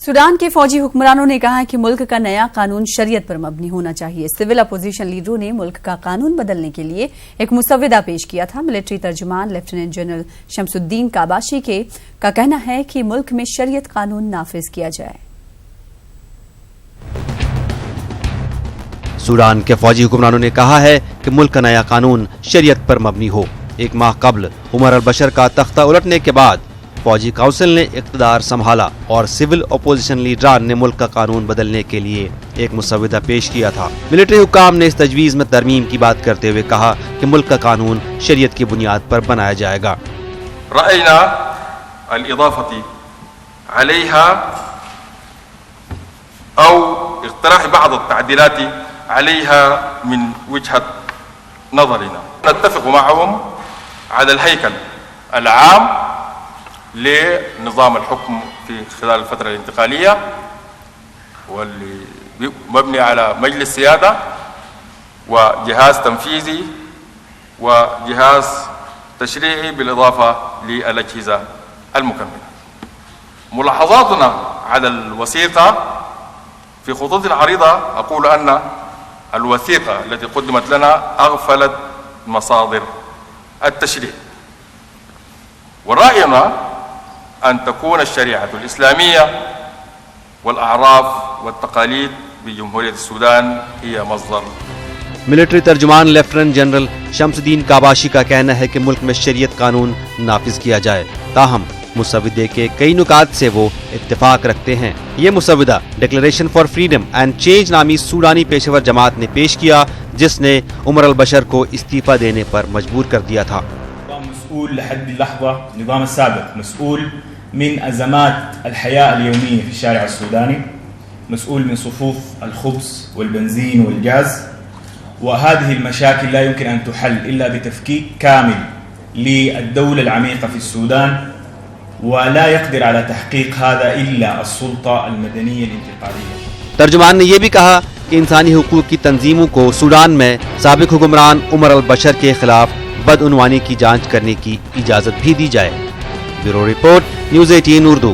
Sudan के फौजी हुक्मरानों ने कहा है कि मुल्क का नया कानून शरीयत पर मबनी होना चाहिए। सिविल अपोजिशन लीडरों ने मुल्क का कानून बदलने के लिए एक मुसव्विदा पेश किया था। मिलिट्री तर्जुमान लेफ्टिनेंट जनरल शमसुद्दीन काबाशी का कहना है कि मुल्क में शरीयत कानून नाफिज किया जाए। सूडान के फौजी हुक्मरानों ने कहा है कि मुल्क का नया कानून शरीयत पर मबनी हो। एक माह कबल उमर अल बशर का तख्ता उलटने के बाद फौजी काउंसिल ने इक़्तिदार संभाला और सिविल अपोजिशन लीडरान ने मुल्क का कानून बदलने के लिए एक मुसव्विदा पेश किया था। मिलिट्री हुक्काम ने इस तजवीज़ में तरमीम की बात करते हुए कहा कि मुल्क का कानून शरीयत की बुनियाद पर बनाया जाएगा। रअयना अल-इज़ाफ़ती अलैहा औ इक़्तिराह बाद अत-तअदीलात अलैहा मिन वजहत नज़रिना नत्तफ़िक़ु मअहुम अला अल-हैकल अल-आम لنظام الحكم في خلال الفترة الانتقالية واللي مبني على مجلس سيادة وجهاز تنفيذي وجهاز تشريعي بالإضافة للأجهزة المكملة. ملاحظاتنا على الوثيقة في خطوط عريضة أقول أن الوثيقة التي قدمت لنا أغفلت مصادر التشريع، ورأينا أن تكون الشريعة الإسلامية والأعراف والتقاليد بجمهورية السودان هي مصدر। मिलिट्री तर्जुमान लेफ्टिनेंट जनरल शमसुद्दीन काबाशी का कहना है कि मुल्क में शरीयत कानून नाफिज किया जाए। ताहम मुसव्विदे के कई नुकात से वो इत्तेफाक रखते हैं। ये मुसव्विदा declaration for freedom and change नामी सूडानी पेशेवर जमात ने पेश किया, जिसने उमर अल बशर को इस्तीफा देने पर मजबूर कर दिया था। مسؤول لحد اللحظة النظام السابق مسؤول من أزمات الحياة اليومية في الشارع السوداني، مسؤول من صفوف الخبز والبنزين والغاز، وهذه المشاكل لا يمكن أن تحل إلا بتفكيك كامل للدولة العميقة في السودان، ولا يقدر على تحقيق هذا إلا السلطة المدنية الانتقالية। तर्जुमान ने यह भी कहा कि इंसानी हुकूक की तंजीमों को सूडान में साबिक हुक्मरान उमर अल बशर के खिलाफ बदउनवानी की जांच करने की इजाजत भी दी जाए। Bureau report, news 18 Urdu.